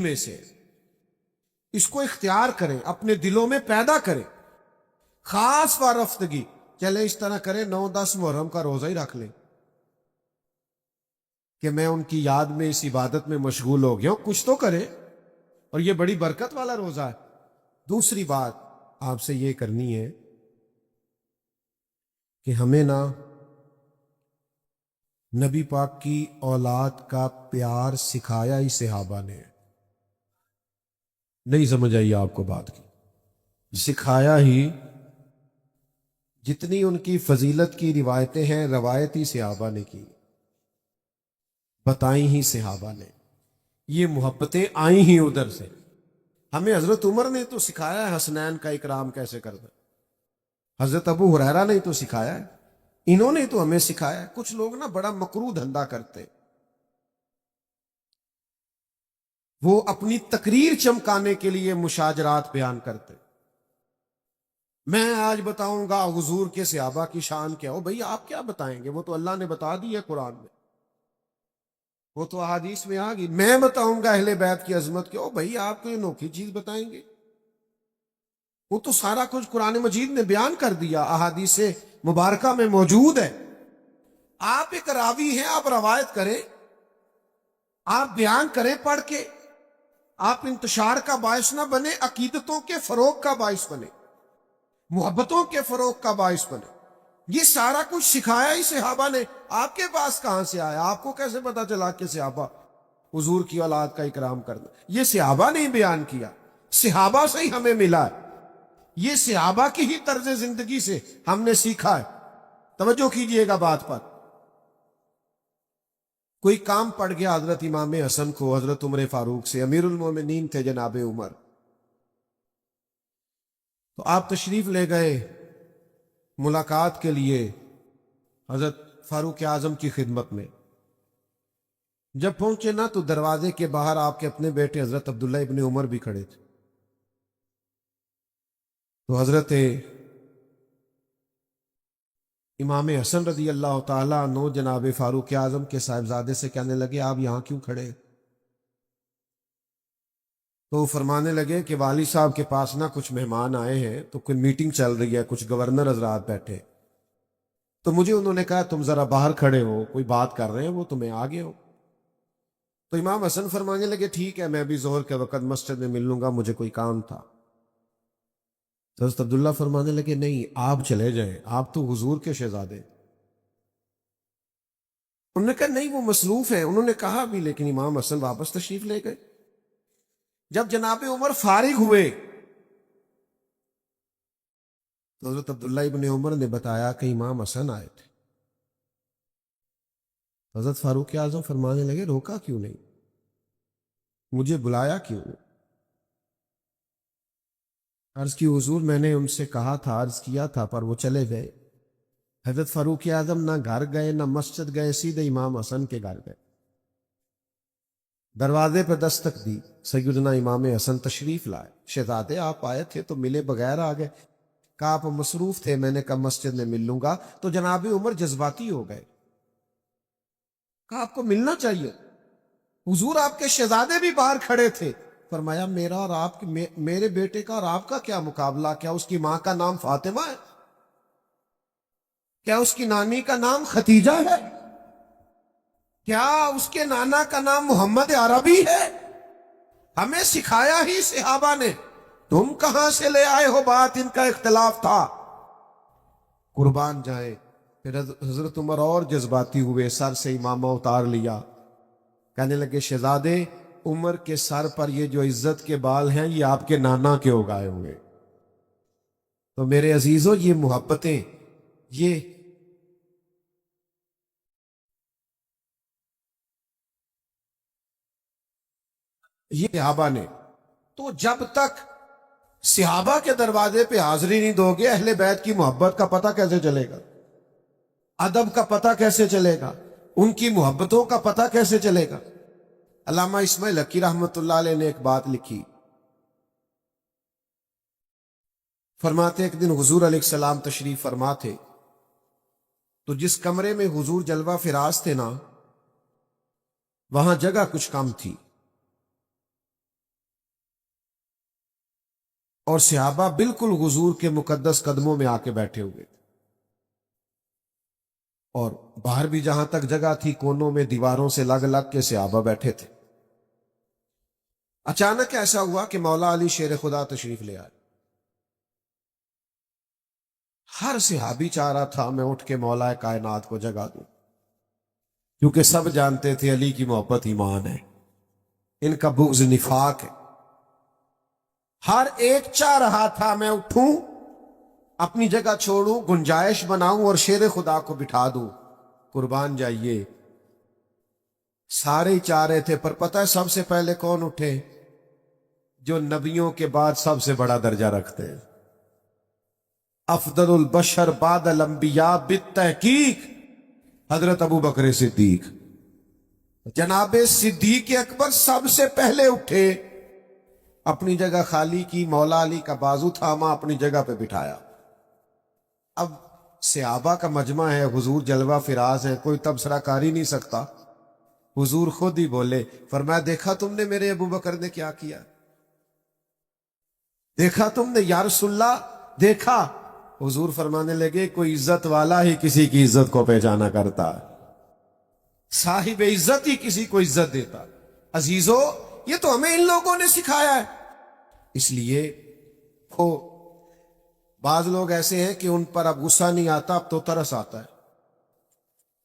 میں سے اس کو اختیار کریں، اپنے دلوں میں پیدا کریں، خاص وارفتگی۔ چلے اس طرح کریں 9-10 محرم کا روزہ ہی رکھ لیں کہ میں ان کی یاد میں اس عبادت میں مشغول ہو گیا ہوں، کچھ تو کریں، اور یہ بڑی برکت والا روزہ ہے۔ دوسری بات آپ سے یہ کرنی ہے کہ ہمیں نبی پاک کی اولاد کا پیار سکھایا ہی صحابہ نے، نہیں سمجھ آئی آپ کو بات کی؟ سکھایا ہی، جتنی ان کی فضیلت کی روایتیں ہیں روایت ہی صحابہ نے کی، بتائیں ہی صحابہ نے، یہ محبتیں آئیں ہی ادھر سے۔ ہمیں حضرت عمر نے تو سکھایا ہے حسنین کا اکرام کیسے کرنا، حضرت ابو ہریرہ نے تو سکھایا ہے، انہوں نے تو ہمیں سکھایا ہے۔ کچھ لوگ بڑا مکروہ دھندا کرتے، وہ اپنی تقریر چمکانے کے لیے مشاجرات بیان کرتے۔ میں آج بتاؤں گا حضور کے صحابہ کی شان کیا ہو۔ بھئی آپ کیا بتائیں گے، وہ تو اللہ نے بتا دی ہے قرآن میں، وہ تو احادیث میں آ گئی۔ میں بتاؤں گا اہل بیت کی عظمت کیا ہو، بھئی آپ کوئی انوکھی چیز بتائیں گے؟ وہ تو سارا کچھ قرآن مجید نے بیان کر دیا، احادیث مبارکہ میں موجود ہے۔ آپ ایک راوی ہیں، آپ روایت کریں، آپ بیان کریں پڑھ کے، آپ انتشار کا باعث نہ بنے، عقیدتوں کے فروغ کا باعث بنے، محبتوں کے فروغ کا باعث بنے۔ یہ سارا کچھ سکھایا ہی صحابہ نے۔ آپ کے پاس کہاں سے آیا؟ آپ کو کیسے پتا چلا کہ صحابہ حضور کی اولاد کا اکرام کرنا؟ یہ صحابہ نے بیان کیا، صحابہ سے ہی ہمیں ملا ہے، یہ صحابہ کی ہی طرز زندگی سے ہم نے سیکھا ہے۔ توجہ کیجئے گا بات پر۔ کوئی کام پڑ گیا حضرت امام حسن کو حضرت عمر فاروق سے، امیر المومنین تھے جناب عمر، تو آپ تشریف لے گئے ملاقات کے لیے حضرت فاروق اعظم کی خدمت میں۔ جب پہنچے تو دروازے کے باہر آپ کے اپنے بیٹے حضرت عبداللہ ابن عمر بھی کھڑے تھے۔ تو حضرت امام حسن رضی اللہ تعالیٰ عنہ جناب فاروق اعظم کے صاحبزادے سے کہنے لگے آپ یہاں کیوں کھڑے؟ تو فرمانے لگے کہ والد صاحب کے پاس کچھ مہمان آئے ہیں، تو کوئی میٹنگ چل رہی ہے، کچھ گورنر حضرات بیٹھے، تو مجھے انہوں نے کہا تم ذرا باہر کھڑے ہو، کوئی بات کر رہے ہیں وہ، تمہیں آگے ہو۔ تو امام حسن فرمانے لگے ٹھیک ہے، میں بھی ظہر کے وقت مسجد میں مل لوں گا، مجھے کوئی کام تھا۔ تو حضرت عبداللہ فرمانے لگے نہیں آپ چلے جائیں، آپ تو حضور کے شہزادے۔ انہوں نے کہا نہیں وہ مصروف ہیں، انہوں نے کہا بھی، لیکن امام حسن واپس تشریف لے گئے۔ جب جناب عمر فارغ ہوئے تو حضرت عبداللہ ابن عمر نے بتایا کہ امام حسن آئے تھے۔ حضرت فاروق اعظم فرمانے لگے روکا کیوں نہیں، مجھے بلایا کیوں نہیں؟ عرض کی حضور میں نے ان سے کہا تھا، عرض کیا تھا، پر وہ چلے گئے۔ حضرت فاروق اعظم نہ گھر گئے نہ مسجد گئے، سیدھے امام حسن کے گھر گئے، دروازے پہ دستک دی، سیدنا امام حسن تشریف لائے۔ شہزادے آپ آئے تھے تو ملے بغیر آ گئے۔ کہا آپ مصروف تھے، میں نے کہا مسجد میں مل لوں گا۔ تو جناب عمر جذباتی ہو گئے، کہا آپ کو ملنا چاہیے، حضور آپ کے شہزادے بھی باہر کھڑے تھے۔ فرمایا میرا اور آپ میرے بیٹے کا اور آپ کا کیا مقابلہ؟ کیا اس کی ماں کا نام فاطمہ ہے؟ کیا اس کی نانی کا نام ختیجہ ہے؟ کیا اس کے نانا کا نام محمد عربی ہے؟ ہمیں سکھایا ہی صحابہ نے، تم کہاں سے لے آئے ہو بات، ان کا اختلاف تھا۔ قربان جائیں۔ پھر حضرت عمر اور جذباتی ہوئے، سر سے امامہ اتار لیا، کہنے لگے شہزادے عمر کے سر پر یہ جو عزت کے بال ہیں یہ آپ کے نانا کے اگائے ہوئے۔ تو میرے عزیزوں یہ محبتیں، یہ صحابہ نے، تو جب تک صحابہ کے دروازے پہ حاضری نہیں دو گے اہل بیت کی محبت کا پتہ کیسے چلے گا؟ ادب کا پتہ کیسے چلے گا؟ ان کی محبتوں کا پتہ کیسے چلے گا؟ علامہ اسماعیل حقی رحمۃ اللہ علیہ نے ایک بات لکھی، فرماتے ایک دن حضور علیہ السلام تشریف فرما تھے، تو جس کمرے میں حضور جلوہ فراز تھے وہاں جگہ کچھ کم تھی، اور صحابہ بالکل حضور کے مقدس قدموں میں آ کے بیٹھے ہوئے تھے، اور باہر بھی جہاں تک جگہ تھی کونوں میں دیواروں سے لگ لگ کے صحابہ بیٹھے تھے۔ اچانک ایسا ہوا کہ مولا علی شیر خدا تشریف لے آئے۔ ہر صحابی چاہ رہا تھا میں اٹھ کے مولا کائنات کو جگا دوں، کیونکہ سب جانتے تھے علی کی محبت ایمان ہے، ان کا بغض نفاق ہے۔ ہر ایک چاہ رہا تھا میں اٹھوں، اپنی جگہ چھوڑوں، گنجائش بناؤں اور شیر خدا کو بٹھا دوں، قربان جائیے۔ سارے ہی چاہ رہے تھے، پر پتہ ہے سب سے پہلے کون اٹھے؟ جو نبیوں کے بعد سب سے بڑا درجہ رکھتے ہیں، افضل البشر بعد الانبیاء بالتحقیق، حضرت ابو بکر صدیق۔ جناب صدیق اکبر سب سے پہلے اٹھے، اپنی جگہ خالی کی، مولا علی کا بازو تھاما، اپنی جگہ پہ بٹھایا۔ اب صحابہ کا مجمع ہے، حضور جلوہ فراز ہے، کوئی تبصرہ کر ہی نہیں سکتا۔ حضور خود ہی بولے، فرمایا دیکھا تم نے میرے ابو بکر نے کیا کیا؟ دیکھا تم نے یا رسول اللہ؟ دیکھا؟ حضور فرمانے لگے کوئی عزت والا ہی کسی کی عزت کو پہچانا کرتا، صاحب عزت ہی کسی کو عزت دیتا۔ عزیزو، یہ تو ہمیں ان لوگوں نے سکھایا ہے۔ اس لیے وہ بعض لوگ ایسے ہیں کہ ان پر اب غصہ نہیں آتا، اب تو ترس آتا ہے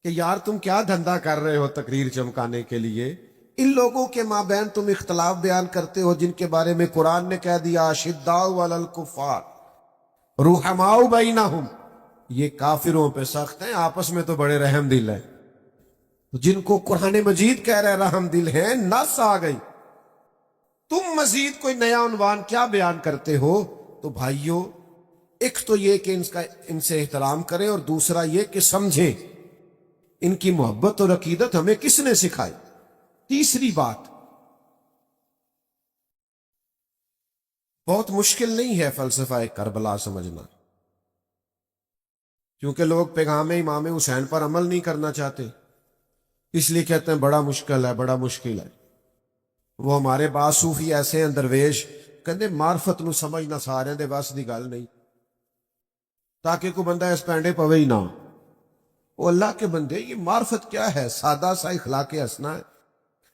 کہ یار تم کیا دھندا کر رہے ہو تقریر چمکانے کے لیے؟ ان لوگوں کے مابین تم اختلاف بیان کرتے ہو جن کے بارے میں قرآن نے کہہ دیا اشداء علی الکفار رحماء بینہم، یہ کافروں پہ سخت ہیں، آپس میں تو بڑے رحم دل ہیں۔ جن کو قرآن مجید کہہ رہے رحم دل ہیں، نس آ گئی، تم مزید کوئی نیا عنوان کیا بیان کرتے ہو؟ تو بھائیو، ایک تو یہ کہ ان سے احترام کریں، اور دوسرا یہ کہ سمجھیں ان کی محبت اور عقیدت ہمیں کس نے سکھائی۔ تیسری بات، بہت مشکل نہیں ہے فلسفہ کربلا سمجھنا، کیونکہ لوگ پیغام امام حسین پر عمل نہیں کرنا چاہتے، اس لیے کہتے ہیں بڑا مشکل ہے، بڑا مشکل ہے۔ وہ ہمارے بعض صوفی ایسے ہیں درویش، کہتے معرفت نو سمجھنا سارے دے بس دی گل نہیں، تاکہ کوئی بندہ اس پینڈے پوے ہی نہ۔ وہ اللہ کے بندے، یہ معرفت کیا ہے؟ سادہ سا اخلاق ہنسنا ہے،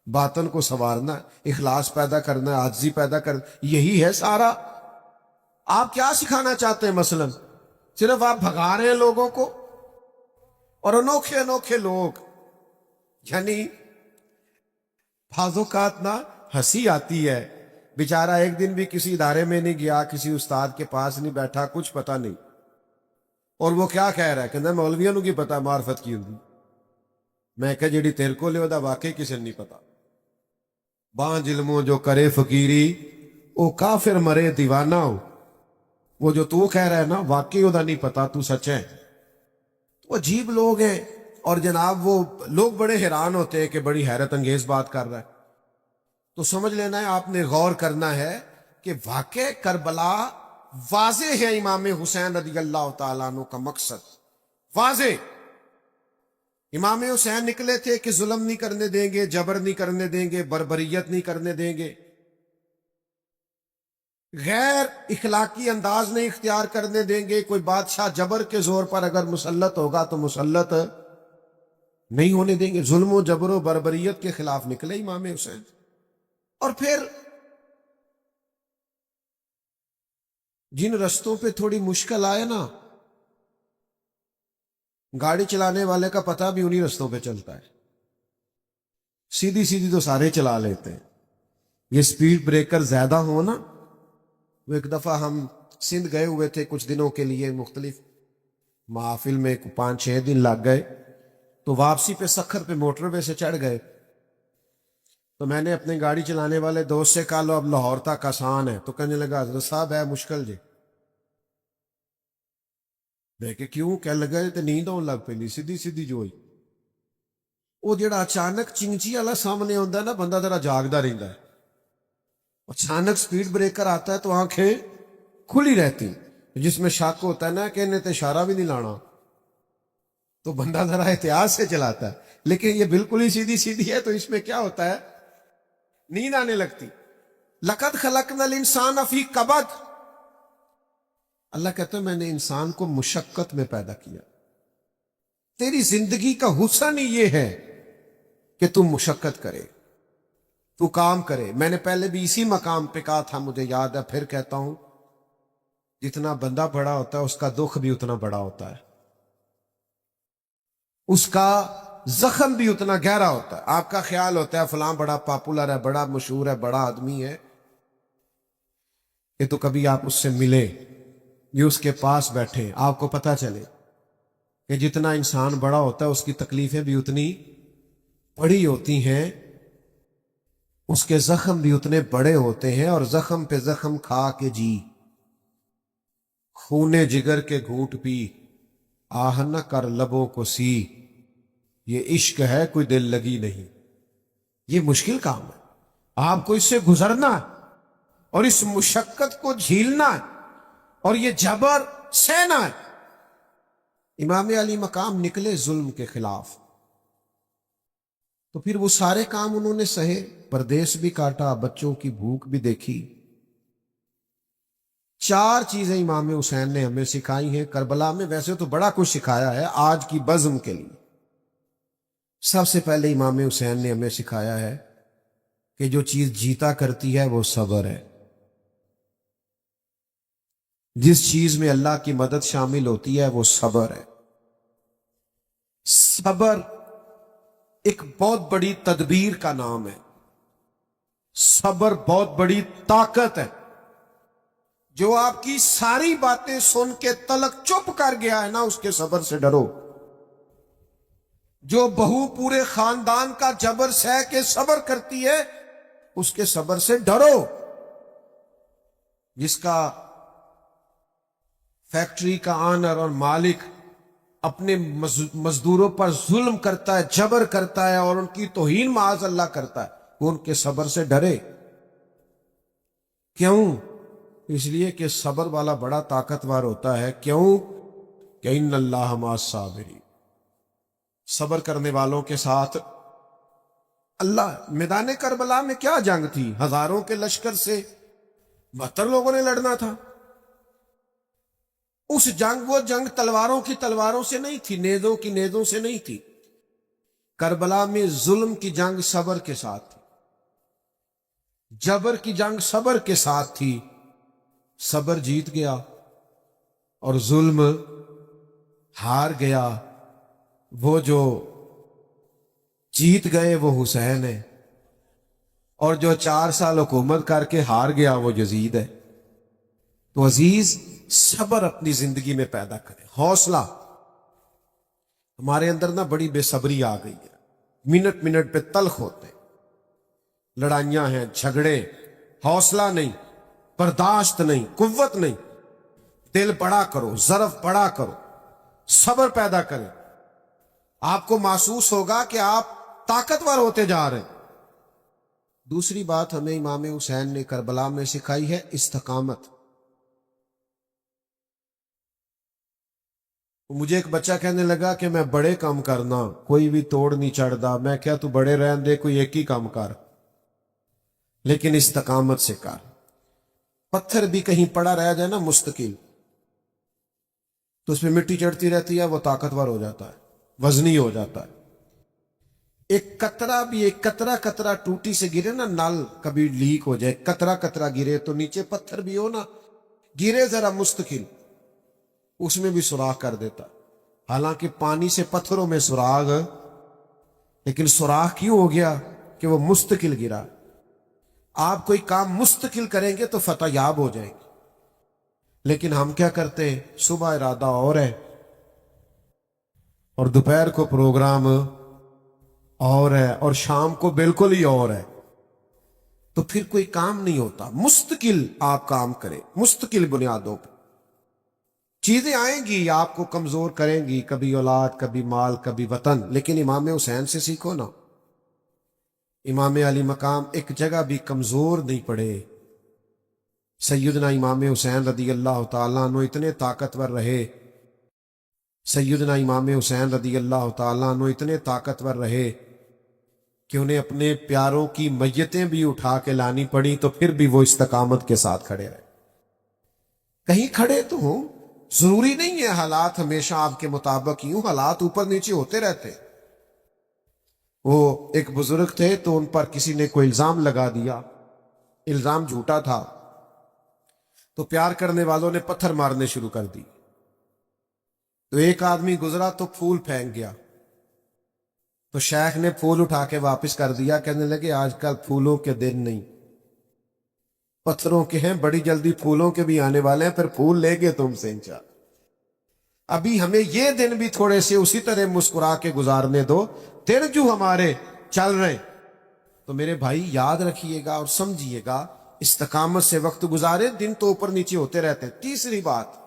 باطن کو سنوارنا ہے، اخلاص پیدا کرنا ہے، عاجزی پیدا کرنا، یہی ہے سارا۔ آپ کیا سکھانا چاہتے ہیں؟ مثلا صرف آپ بھگا رہے ہیں لوگوں کو، اور انوکھے انوکھے لوگ، یعنی بعض اوقات نا ہنسی آتی ہے، بیچارہ ایک دن بھی کسی ادارے میں نہیں گیا، کسی استاد کے پاس نہیں بیٹھا، کچھ پتہ نہیں، اور وہ کیا کہہ رہا ہے، کہنا مولویوں نو کی پتا معرفت کی ہوندی۔ میں کہ جیڑی تیرے کو لے دا واقعی کسی نہیں پتا۔ بانج علموں جو کرے فقیری، او کافر مرے دیوانہ ہو۔ وہ جو تو کہہ رہا ہے نا واقعی وہ دا نہیں پتا، تو سچ ہے۔ تو عجیب لوگ ہیں، اور جناب وہ لوگ بڑے حیران ہوتے ہیں کہ بڑی حیرت انگیز بات کر رہا ہے۔ تو سمجھ لینا ہے، آپ نے غور کرنا ہے کہ واقع کربلا واضح ہے، امام حسین رضی اللہ تعالیٰ عنہ کا مقصد واضح۔ امام حسین نکلے تھے کہ ظلم نہیں کرنے دیں گے، جبر نہیں کرنے دیں گے، بربریت نہیں کرنے دیں گے، غیر اخلاقی انداز نہیں اختیار کرنے دیں گے۔ کوئی بادشاہ جبر کے زور پر اگر مسلط ہوگا تو مسلط نہیں ہونے دیں گے۔ ظلم و جبر و بربریت کے خلاف نکلے امام حسین۔ اور پھر جن رستوں پہ تھوڑی مشکل آئے نا، گاڑی چلانے والے کا پتہ بھی انہی رستوں پہ چلتا ہے، سیدھی سیدھی تو سارے چلا لیتے ہیں۔ یہ سپیڈ بریکر زیادہ ہو نا، وہ ایک دفعہ ہم سندھ گئے ہوئے تھے کچھ دنوں کے لیے، مختلف محافل میں 5-6 دن لگ گئے، تو واپسی پہ سکھر پہ موٹر وے سے چڑھ گئے۔ تو میں نے اپنے گاڑی چلانے والے دوست سے کہا لو اب لاہور تک آسان ہے، تو کہنے لگا حضرت صاحب ہے مشکل جی۔ میں کہ کیوں؟ کہنے لگا تے نیند آن لگ پی سیدھی سیدھی جو ہوئی۔ وہ جڑا اچانک چنچی والا سامنے آتا ہے نا، بندہ ذرا جاگتا رہتا ہے، اچانک سپیڈ بریکر آتا ہے تو آنکھیں کھلی رہتی، جس میں شک ہوتا ہے نا کہ انہیں تے اشارہ بھی نہیں لانا، تو بندہ ذرا احتیاط سے چلاتا ہے۔ لیکن یہ بالکل ہی سیدھی سیدھی ہے، تو اس میں کیا ہوتا ہے، نیند آنے لگتی۔ لقد خلقنا الانسان فی کبد، اللہ کہتا ہے میں نے انسان کو مشقت میں پیدا کیا. تیری زندگی کا حسن ہی یہ ہے کہ تم مشقت کرے، تو کام کرے. میں نے پہلے بھی اسی مقام پہ کہا تھا، مجھے یاد ہے، پھر کہتا ہوں، جتنا بندہ بڑا ہوتا ہے اس کا دکھ بھی اتنا بڑا ہوتا ہے، اس کا زخم بھی اتنا گہرا ہوتا ہے. آپ کا خیال ہوتا ہے فلاں بڑا پاپولر ہے، بڑا مشہور ہے، بڑا آدمی ہے، کہ تو کبھی آپ اس سے ملے، یہ اس کے پاس بیٹھے، آپ کو پتہ چلے کہ جتنا انسان بڑا ہوتا ہے اس کی تکلیفیں بھی اتنی بڑی ہوتی ہیں، اس کے زخم بھی اتنے بڑے ہوتے ہیں. اور زخم پہ زخم کھا کے جی، خونے جگر کے گھونٹ پی، آہ نہ کر لبوں کو سی، یہ عشق ہے کوئی دل لگی نہیں. یہ مشکل کام ہے، آپ کو اس سے گزرنا ہے اور اس مشقت کو جھیلنا ہے اور یہ جبر سہنا ہے. امام علی مقام نکلے ظلم کے خلاف، تو پھر وہ سارے کام انہوں نے سہے، پردیس بھی کاٹا، بچوں کی بھوک بھی دیکھی. 4 چیزیں امام حسین نے ہمیں سکھائی ہیں کربلا میں. ویسے تو بڑا کچھ سکھایا ہے آج کی بزم کے لیے. سب سے پہلے امام حسین نے ہمیں سکھایا ہے کہ جو چیز جیتا کرتی ہے وہ صبر ہے. جس چیز میں اللہ کی مدد شامل ہوتی ہے وہ صبر ہے. صبر ایک بہت بڑی تدبیر کا نام ہے. صبر بہت بڑی طاقت ہے. جو آپ کی ساری باتیں سن کے تلک چپ کر گیا ہے نا، اس کے صبر سے ڈرو. جو بہو پورے خاندان کا جبر سہ کے صبر کرتی ہے، اس کے صبر سے ڈرو. جس کا فیکٹری کا آنر اور مالک اپنے مزدوروں پر ظلم کرتا ہے، جبر کرتا ہے اور ان کی توہین معاذ اللہ کرتا ہے، وہ ان کے صبر سے ڈرے. کیوں؟ اس لیے کہ صبر والا بڑا طاقتور ہوتا ہے. کیوں؟ کہ ان اللہ مع الصابرین، صبر کرنے والوں کے ساتھ اللہ. میدان کربلا میں کیا جنگ تھی؟ ہزاروں کے لشکر سے 72 لوگوں نے لڑنا تھا. اس جنگ، وہ جنگ تلواروں کی تلواروں سے نہیں تھی، نیزوں کی نیزوں سے نہیں تھی. کربلا میں ظلم کی جنگ صبر کے ساتھ تھی، جبر کی جنگ صبر کے ساتھ تھی. صبر جیت گیا اور ظلم ہار گیا. وہ جو جیت گئے وہ حسین ہے، اور جو 4 سال حکومت کر کے ہار گیا وہ یزید ہے. تو عزیز، صبر اپنی زندگی میں پیدا کریں، حوصلہ. ہمارے اندر نا بڑی بے صبری آ گئی ہے، منٹ منٹ پہ تلخ ہوتے ہیں، لڑائیاں ہیں، جھگڑے، حوصلہ نہیں، برداشت نہیں، قوت نہیں. دل بڑا کرو، ظرف بڑا کرو، صبر پیدا کریں. آپ کو محسوس ہوگا کہ آپ طاقتور ہوتے جا رہے ہیں. دوسری بات ہمیں امام حسین نے کربلا میں سکھائی ہے استقامت. مجھے ایک بچہ کہنے لگا کہ میں بڑے کام کرنا، کوئی بھی توڑ نہیں چڑھتا. میں کیا تو بڑے رہن دے، کوئی ایک ہی کام کر، لیکن استقامت سے کر. پتھر بھی کہیں پڑا رہ جائے نا مستقل، تو اس میں مٹی چڑھتی رہتی ہے، وہ طاقتور ہو جاتا ہے، وزنی ہو جاتا ہے. ایک قطرہ بھی، ایک قطرہ قطرہ ٹوٹی سے گرے نا، نل کبھی لیک ہو جائے، قطرہ قطرہ گرے تو نیچے پتھر بھی ہو نا، گرے ذرا مستقل، اس میں بھی سوراخ کر دیتا. حالانکہ پانی سے پتھروں میں سوراخ، لیکن سوراخ کیوں ہو گیا؟ کہ وہ مستقل گرا. آپ کوئی کام مستقل کریں گے تو فتح یاب ہو جائیں گے. لیکن ہم کیا کرتے ہیں؟ صبح ارادہ اور ہے اور دوپہر کو پروگرام اور ہے اور شام کو بالکل ہی اور ہے. تو پھر کوئی کام نہیں ہوتا. مستقل آپ کام کریں، مستقل بنیادوں پہ. چیزیں آئیں گی آپ کو کمزور کریں گی، کبھی اولاد، کبھی مال، کبھی وطن، لیکن امام حسین سے سیکھو نا. امام علی مقام ایک جگہ بھی کمزور نہیں پڑے. سیدنا امام حسین رضی اللہ تعالیٰ عنہ اتنے طاقتور رہے، سیدنا امام حسین رضی اللہ تعالیٰ عنہ اتنے طاقتور رہے کہ انہیں اپنے پیاروں کی میتیں بھی اٹھا کے لانی پڑی، تو پھر بھی وہ استقامت کے ساتھ کھڑے رہے. کہیں کھڑے تو ہوں. ضروری نہیں ہے حالات ہمیشہ آپ کے مطابق ہی ہوں، حالات اوپر نیچے ہوتے رہتے. وہ ایک بزرگ تھے تو ان پر کسی نے کوئی الزام لگا دیا، الزام جھوٹا تھا، تو پیار کرنے والوں نے پتھر مارنے شروع کر دی. تو ایک آدمی گزرا تو پھول پھینک گیا، تو شیخ نے پھول اٹھا کے واپس کر دیا، کہنے لگے آج کل پھولوں کے دن نہیں، پتھروں کے ہیں، بڑی جلدی پھولوں کے بھی آنے والے ہیں، پھر پھول لے گے تم سے انشاءاللہ. ابھی ہمیں یہ دن بھی تھوڑے سے اسی طرح مسکرا کے گزارنے دو، دن جو ہمارے چل رہے. تو میرے بھائی یاد رکھیے گا اور سمجھیے گا، استقامت سے وقت گزارے، دن تو اوپر نیچے ہوتے رہتے ہیں. تیسری بات،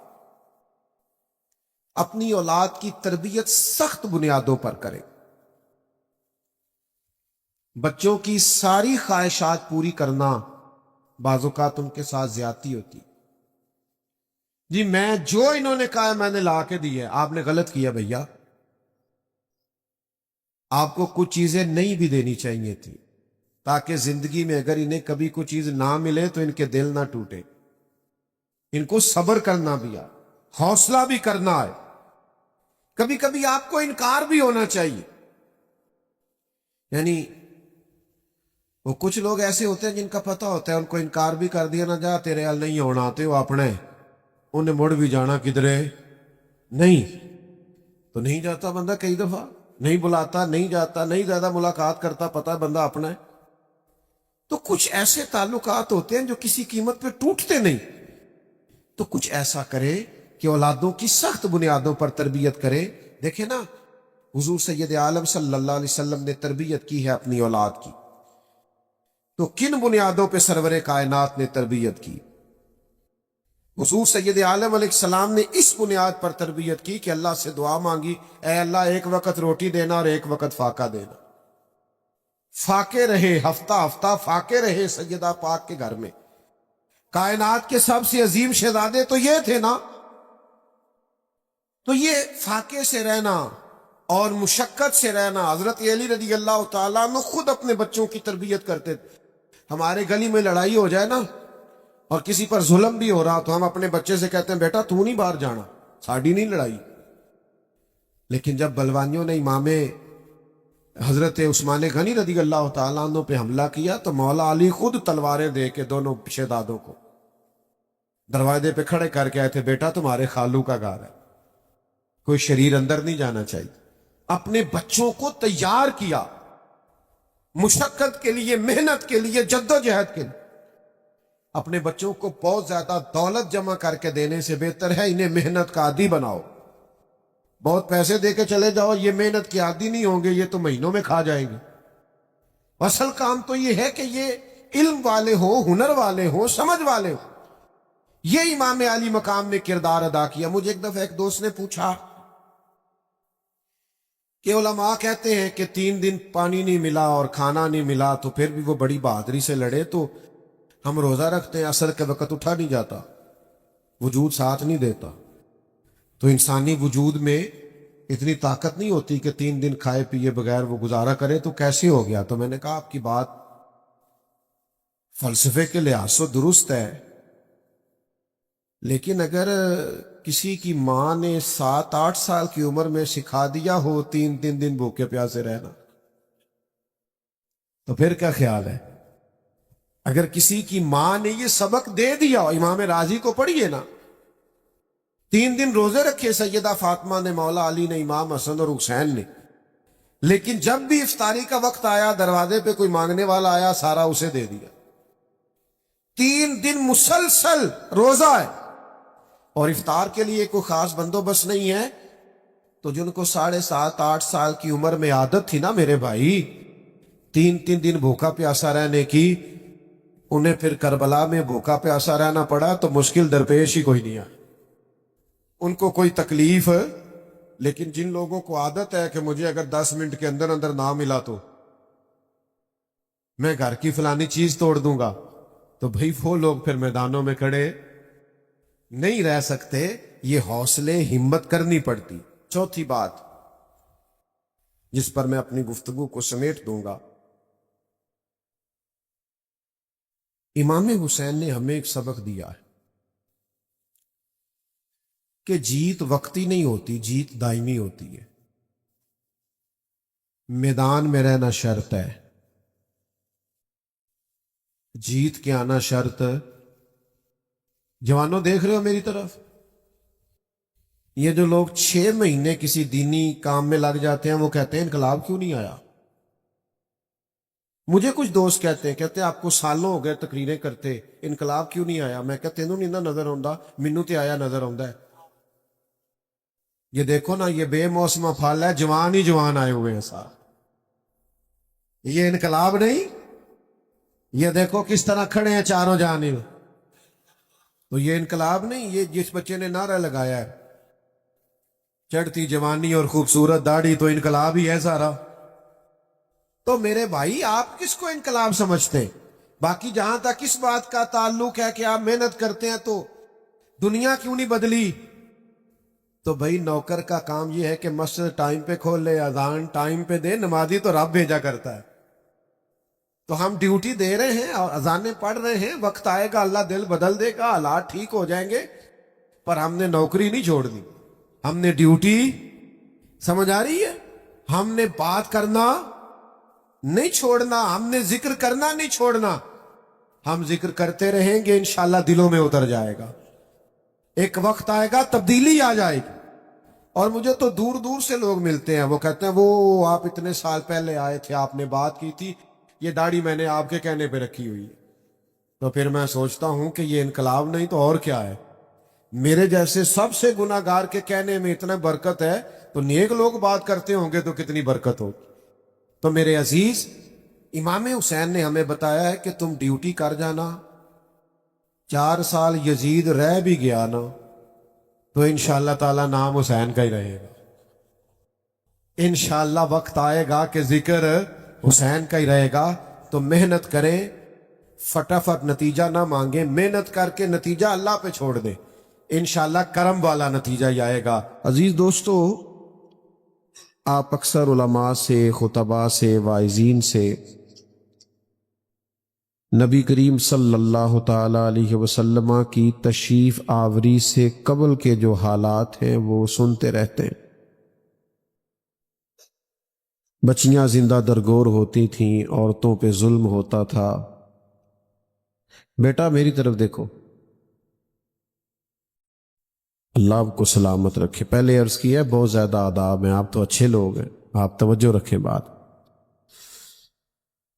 اپنی اولاد کی تربیت سخت بنیادوں پر کریں. بچوں کی ساری خواہشات پوری کرنا بعض اوقات ان کے ساتھ زیادتی ہوتی. جی میں جو انہوں نے کہا ہے میں نے لا کے دی ہے، آپ نے غلط کیا بھیا. آپ کو کچھ چیزیں نہیں بھی دینی چاہیے تھی، تاکہ زندگی میں اگر انہیں کبھی کوئی چیز نہ ملے تو ان کے دل نہ ٹوٹے. ان کو صبر کرنا بھی ہے، حوصلہ بھی کرنا ہے. کبھی کبھی آپ کو انکار بھی ہونا چاہیے. یعنی وہ کچھ لوگ ایسے ہوتے ہیں جن کا پتہ ہوتا ہے ان کو انکار بھی کر دیا، نہ جا تیرے حال نہیں ہونا آتے وہ اپنے، انہیں مڑ بھی جانا کدھرے نہیں، تو نہیں جاتا بندہ. کئی دفعہ نہیں بلاتا، نہیں جاتا، نہیں زیادہ ملاقات کرتا، پتہ بندہ اپنا ہے. تو کچھ ایسے تعلقات ہوتے ہیں جو کسی قیمت پہ ٹوٹتے نہیں. تو کچھ ایسا کرے کہ اولادوں کی سخت بنیادوں پر تربیت کرے. دیکھیں نا، حضور سید عالم صلی اللہ علیہ وسلم نے تربیت کی ہے اپنی اولاد کی، تو کن بنیادوں پہ سرور کائنات نے تربیت کی؟ حضور سید عالم علیہ السلام نے اس بنیاد پر تربیت کی کہ اللہ سے دعا مانگی، اے اللہ ایک وقت روٹی دینا اور ایک وقت فاقہ دینا. فاقے رہے، ہفتہ ہفتہ فاقے رہے سیدہ پاک کے گھر میں. کائنات کے سب سے عظیم شہزادے تو یہ تھے نا. تو یہ فاقے سے رہنا اور مشقت سے رہنا، حضرت علی رضی اللہ تعالیٰ عنہ خود اپنے بچوں کی تربیت کرتے تھے. ہمارے گلی میں لڑائی ہو جائے نا اور کسی پر ظلم بھی ہو رہا تو ہم اپنے بچے سے کہتے ہیں بیٹا تو نہیں باہر جانا، ساڑی نہیں لڑائی. لیکن جب بلوانیوں نے امام حضرت عثمان غنی رضی اللہ تعالیٰ عنہ پہ حملہ کیا تو مولا علی خود تلواریں دے کے دونوں شہزادوں کو دروازے پہ کھڑے کر کے آئے تھے، بیٹا تمہارے خالو کا گھر ہے، کوئی شریر اندر نہیں جانا چاہیے. اپنے بچوں کو تیار کیا مشقت کے لیے، محنت کے لیے، جدوجہد کے لیے. اپنے بچوں کو بہت زیادہ دولت جمع کر کے دینے سے بہتر ہے انہیں محنت کا عادی بناؤ. بہت پیسے دے کے چلے جاؤ، یہ محنت کے عادی نہیں ہوں گے، یہ تو مہینوں میں کھا جائیں گے. اصل کام تو یہ ہے کہ یہ علم والے ہوں، ہنر والے ہوں، سمجھ والے ہوں. یہ امام علی مقام نے کردار ادا کیا. مجھے ایک دفعہ ایک دوست نے پوچھا کہ علماء کہتے ہیں کہ 3 دن پانی نہیں ملا اور کھانا نہیں ملا تو پھر بھی وہ بڑی بہادری سے لڑے، تو ہم روزہ رکھتے ہیں، عصر کے وقت اٹھا نہیں جاتا، وجود ساتھ نہیں دیتا. تو انسانی وجود میں اتنی طاقت نہیں ہوتی کہ 3 دن کھائے پیے بغیر وہ گزارا کرے، تو کیسے ہو گیا؟ تو میں نے کہا آپ کی بات فلسفے کے لحاظ سے درست ہے، لیکن اگر کسی کی ماں نے 7-8 سال کی عمر میں سکھا دیا ہو 3 دن بھوکے پیاسے رہنا، تو پھر کیا خیال ہے؟ اگر کسی کی ماں نے یہ سبق دے دیا، امام راضی کو پڑھیے نا، 3 دن روزے رکھے سیدہ فاطمہ نے، مولا علی نے، امام حسن اور حسین نے، لیکن جب بھی افطاری کا وقت آیا دروازے پہ کوئی مانگنے والا آیا سارا اسے دے دیا. 3 دن مسلسل روزہ ہے اور افطار کے لیے کوئی خاص بندوبست نہیں ہے. تو جن کو 7.5-8 سال کی عمر میں عادت تھی نا میرے بھائی 3 دن بھوکا پیاسا رہنے کی، انہیں پھر کربلا میں بھوکا پیاسا رہنا پڑا تو مشکل درپیش ہی کوئی نہیں آئی، ان کو کوئی تکلیف. لیکن جن لوگوں کو عادت ہے کہ مجھے اگر 10 منٹ کے اندر اندر نہ ملا تو میں گھر کی فلانی چیز توڑ دوں گا، تو بھئی وہ لوگ پھر میدانوں میں کھڑے نہیں رہ سکتے. یہ حوصلے ہمت کرنی پڑتی. چوتھی بات جس پر میں اپنی گفتگو کو سمیٹ دوں گا، امام حسین نے ہمیں ایک سبق دیا ہے. کہ جیت وقتی نہیں ہوتی، جیت دائمی ہوتی ہے۔ میدان میں رہنا شرط ہے، جیت کے آنا شرط۔ جوانوں دیکھ رہے ہو میری طرف؟ یہ جو لوگ 6 مہینے کسی دینی کام میں لگ جاتے ہیں وہ کہتے ہیں انقلاب کیوں نہیں آیا؟ مجھے کچھ دوست کہتے ہیں آپ کو سالوں ہو گئے تقریریں کرتے، انقلاب کیوں نہیں آیا؟ میں کہتے تینوں نہیں نہ نظر آਉਂدا، مینوں تے آیا نظر آوندا ہے۔ یہ دیکھو نا، یہ بے موسمہ پھل ہے، جوان ہی جوان آئے ہوئے ہیں صاحب، یہ انقلاب نہیں۔ یہ دیکھو کس طرح کھڑے ہیں چاروں جانب، تو یہ انقلاب نہیں، یہ جس بچے نے نعرہ لگایا ہے چڑھتی جوانی اور خوبصورت داڑھی تو انقلاب ہی ہے سارا۔ تو میرے بھائی آپ کس کو انقلاب سمجھتے ہیں؟ باقی جہاں تک اس بات کا تعلق ہے کہ آپ محنت کرتے ہیں تو دنیا کیوں نہیں بدلی، تو بھائی نوکر کا کام یہ ہے کہ مسجد ٹائم پہ کھول لے، اذان ٹائم پہ دے، نمازی تو رب بھیجا کرتا ہے۔ تو ہم ڈیوٹی دے رہے ہیں اور اذانیں پڑھ رہے ہیں، وقت آئے گا اللہ دل بدل دے گا، حالات ٹھیک ہو جائیں گے، پر ہم نے نوکری نہیں چھوڑ دی، ہم نے ڈیوٹی، سمجھ آ رہی ہے؟ ہم نے بات کرنا نہیں چھوڑنا، ہم نے ذکر کرنا نہیں چھوڑنا، ہم ذکر کرتے رہیں گے، انشاءاللہ دلوں میں اتر جائے گا، ایک وقت آئے گا تبدیلی آ جائے گی۔ اور مجھے تو دور دور سے لوگ ملتے ہیں، وہ کہتے ہیں وہ آپ اتنے سال پہلے آئے تھے، آپ نے بات کی تھی، یہ داڑھی میں نے آپ کے کہنے پہ رکھی ہوئی ہے۔ تو پھر میں سوچتا ہوں کہ یہ انقلاب نہیں تو اور کیا ہے؟ میرے جیسے سب سے گناہ گار کے کہنے میں اتنا برکت ہے، تو نیک لوگ بات کرتے ہوں گے تو کتنی برکت ہوگی۔ تو میرے عزیز، امام حسین نے ہمیں بتایا ہے کہ تم ڈیوٹی کر جانا، 4 سال یزید رہ بھی گیا نا تو انشاءاللہ تعالی نام حسین کا ہی رہے گا، انشاءاللہ وقت آئے گا کہ ذکر حسین کا ہی رہے گا۔ تو محنت کریں، فٹافٹ نتیجہ نہ مانگیں، محنت کر کے نتیجہ اللہ پہ چھوڑ دیں، انشاءاللہ کرم والا نتیجہ ہی آئے گا۔ عزیز دوستو، آپ اکثر علماء سے، خطباء سے، واعظین سے نبی کریم صلی اللہ تعالی علیہ وسلم کی تشریف آوری سے قبل کے جو حالات ہیں وہ سنتے رہتے ہیں۔ بچیاں زندہ درگور ہوتی تھیں، عورتوں پہ ظلم ہوتا تھا۔ بیٹا میری طرف دیکھو، اللہ آپ کو سلامت رکھے۔ پہلے عرض کیا ہے بہت زیادہ آداب ہیں، آپ تو اچھے لوگ ہیں، آپ توجہ رکھیں بات۔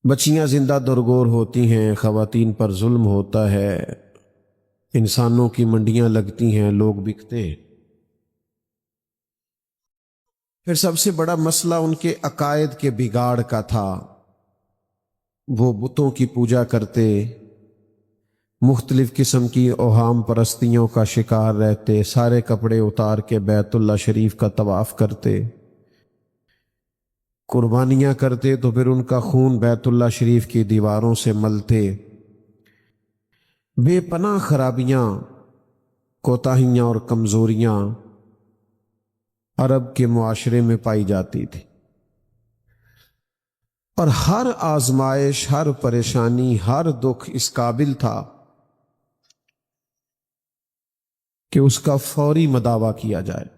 بچیاں زندہ درگور ہوتی ہیں، خواتین پر ظلم ہوتا ہے، انسانوں کی منڈیاں لگتی ہیں، لوگ بکتے ہیں۔ پھر سب سے بڑا مسئلہ ان کے عقائد کے بگاڑ کا تھا، وہ بتوں کی پوجا کرتے، مختلف قسم کی اوہام پرستیوں کا شکار رہتے، سارے کپڑے اتار کے بیت اللہ شریف کا طواف کرتے، قربانیاں کرتے تو پھر ان کا خون بیت اللہ شریف کی دیواروں سے ملتے۔ بے پناہ خرابیاں، کوتاہیاں اور کمزوریاں عرب کے معاشرے میں پائی جاتی تھی، اور ہر آزمائش، ہر پریشانی، ہر دکھ اس قابل تھا کہ اس کا فوری مداوع کیا جائے۔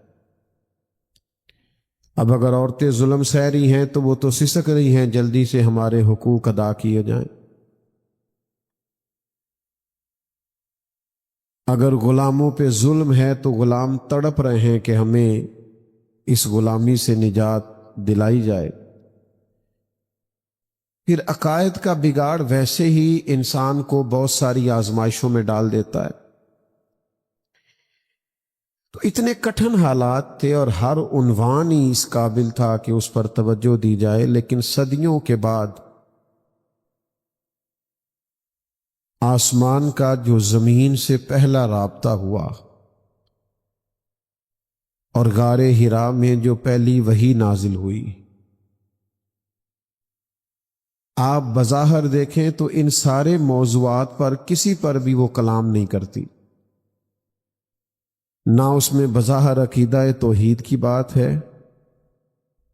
اب اگر عورتیں ظلم سہ رہی ہیں تو وہ تو سسک رہی ہیں، جلدی سے ہمارے حقوق ادا کیے جائیں۔ اگر غلاموں پہ ظلم ہے تو غلام تڑپ رہے ہیں کہ ہمیں اس غلامی سے نجات دلائی جائے۔ پھر عقائد کا بگاڑ ویسے ہی انسان کو بہت ساری آزمائشوں میں ڈال دیتا ہے۔ تو اتنے کٹھن حالات تھے اور ہر عنوان ہی اس قابل تھا کہ اس پر توجہ دی جائے، لیکن صدیوں کے بعد آسمان کا جو زمین سے پہلا رابطہ ہوا اور غار حرا میں جو پہلی وحی نازل ہوئی، آپ بظاہر دیکھیں تو ان سارے موضوعات پر کسی پر بھی وہ کلام نہیں کرتی، نہ اس میں بظاہر عقیدہ توحید کی بات ہے،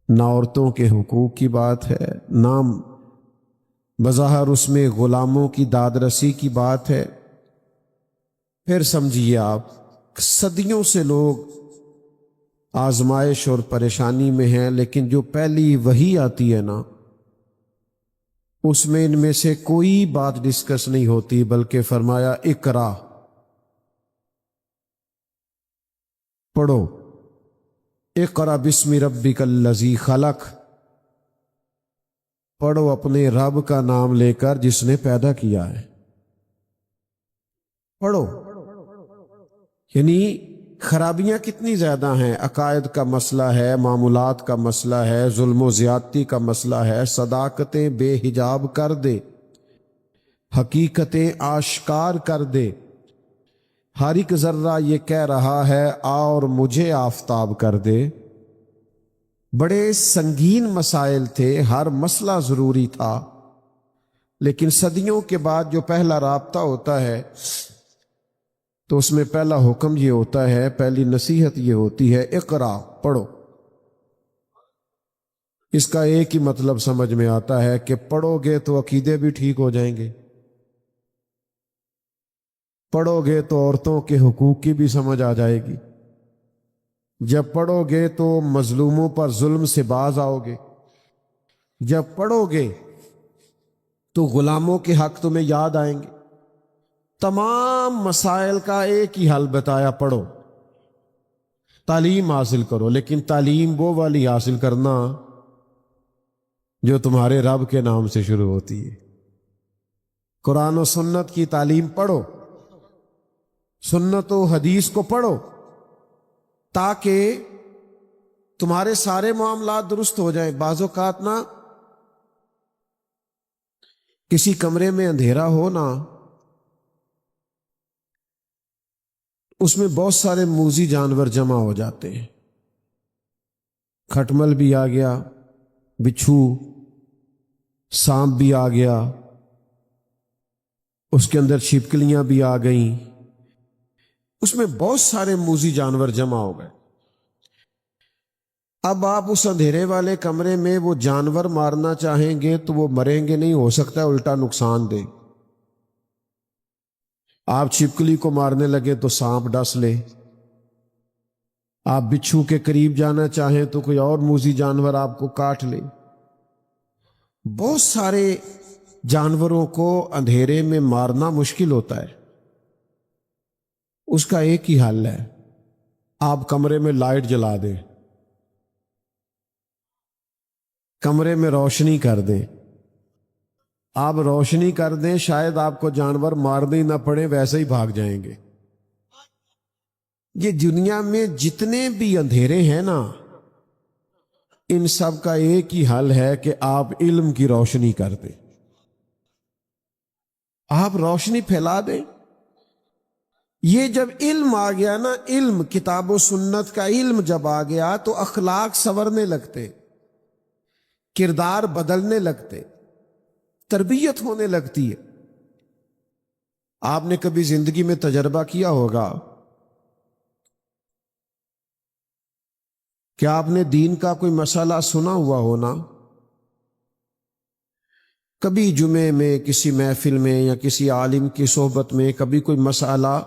نہ عورتوں کے حقوق کی بات ہے، نہ بظاہر اس میں غلاموں کی داد رسی کی بات ہے۔ پھر سمجھیے آپ صدیوں سے لوگ آزمائش اور پریشانی میں ہیں، لیکن جو پہلی وحی آتی ہے نا، اس میں ان میں سے کوئی بات ڈسکس نہیں ہوتی، بلکہ فرمایا اقرا، پڑھو، اقرا بسم ربک الذی خلق، پڑھو اپنے رب کا نام لے کر جس نے پیدا کیا ہے، پڑھو۔ یعنی خرابیاں کتنی زیادہ ہیں، عقائد کا مسئلہ ہے، معمولات کا مسئلہ ہے، ظلم و زیادتی کا مسئلہ ہے، صداقتیں بے حجاب کر دے، حقیقتیں آشکار کر دے، ہر ایک ذرہ یہ کہہ رہا ہے اور مجھے آفتاب کر دے۔ بڑے سنگین مسائل تھے، ہر مسئلہ ضروری تھا، لیکن صدیوں کے بعد جو پہلا رابطہ ہوتا ہے تو اس میں پہلا حکم یہ ہوتا ہے، پہلی نصیحت یہ ہوتی ہے، اقرا، پڑھو۔ اس کا ایک ہی مطلب سمجھ میں آتا ہے کہ پڑھو گے تو عقیدے بھی ٹھیک ہو جائیں گے، پڑھو گے تو عورتوں کے حقوق کی بھی سمجھ آ جائے گی، جب پڑھو گے تو مظلوموں پر ظلم سے باز آؤ گے، جب پڑھو گے تو غلاموں کے حق تمہیں یاد آئیں گے۔ تمام مسائل کا ایک ہی حل بتایا، پڑھو، تعلیم حاصل کرو، لیکن تعلیم وہ والی حاصل کرنا جو تمہارے رب کے نام سے شروع ہوتی ہے۔ قرآن و سنت کی تعلیم پڑھو، سنت و حدیث کو پڑھو، تاکہ تمہارے سارے معاملات درست ہو جائیں۔ بعض اوقات نا کسی کمرے میں اندھیرا ہو نا، اس میں بہت سارے موذی جانور جمع ہو جاتے ہیں، کھٹمل بھی آ گیا، بچھو، سانپ بھی آ گیا، اس کے اندر چھپکلیاں بھی آ گئیں، اس میں بہت سارے موذی جانور جمع ہو گئے۔ اب آپ اس اندھیرے والے کمرے میں وہ جانور مارنا چاہیں گے تو وہ مریں گے نہیں، ہو سکتا ہے الٹا نقصان دے۔ آپ چھپکلی کو مارنے لگے تو سانپ ڈس لے، آپ بچھو کے قریب جانا چاہیں تو کوئی اور موذی جانور آپ کو کاٹ لے۔ بہت سارے جانوروں کو اندھیرے میں مارنا مشکل ہوتا ہے، اس کا ایک ہی حل ہے، آپ کمرے میں لائٹ جلا دیں، کمرے میں روشنی کر دیں، آپ روشنی کر دیں، شاید آپ کو جانور مارنے نہ پڑے، ویسے ہی بھاگ جائیں گے۔ یہ دنیا میں جتنے بھی اندھیرے ہیں نا، ان سب کا ایک ہی حل ہے کہ آپ علم کی روشنی کر دیں، آپ روشنی پھیلا دیں۔ یہ جب علم آ گیا نا، علم، کتاب و سنت کا علم جب آ گیا تو اخلاق سنورنے لگتے، کردار بدلنے لگتے، تربیت ہونے لگتی ہے۔ آپ نے کبھی زندگی میں تجربہ کیا ہوگا کہ آپ نے دین کا کوئی مسئلہ سنا ہوا ہونا، کبھی جمعے میں، کسی محفل میں یا کسی عالم کی صحبت میں کبھی کوئی مسئلہ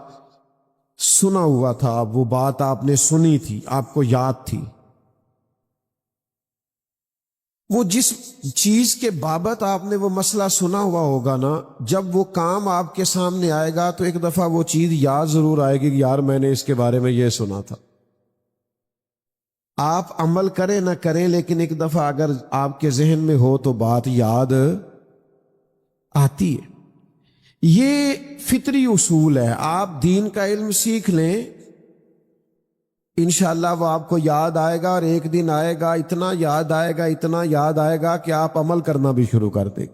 سنا ہوا تھا، وہ بات آپ نے سنی تھی، آپ کو یاد تھی، وہ جس چیز کے بابت آپ نے وہ مسئلہ سنا ہوا ہوگا نا، جب وہ کام آپ کے سامنے آئے گا تو ایک دفعہ وہ چیز یاد ضرور آئے گی کہ یار میں نے اس کے بارے میں یہ سنا تھا۔ آپ عمل کریں نہ کریں، لیکن ایک دفعہ اگر آپ کے ذہن میں ہو تو بات یاد آتی ہے۔ یہ فطری اصول ہے، آپ دین کا علم سیکھ لیں، انشاءاللہ وہ آپ کو یاد آئے گا، اور ایک دن آئے گا، اتنا یاد آئے گا، اتنا یاد آئے گا کہ آپ عمل کرنا بھی شروع کر دیں۔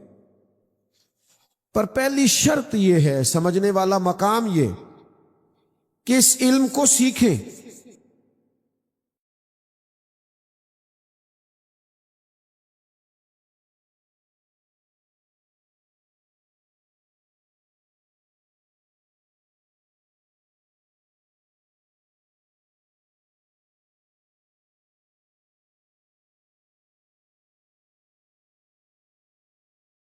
پر پہلی شرط یہ ہے، سمجھنے والا مقام یہ کہ اس علم کو سیکھیں۔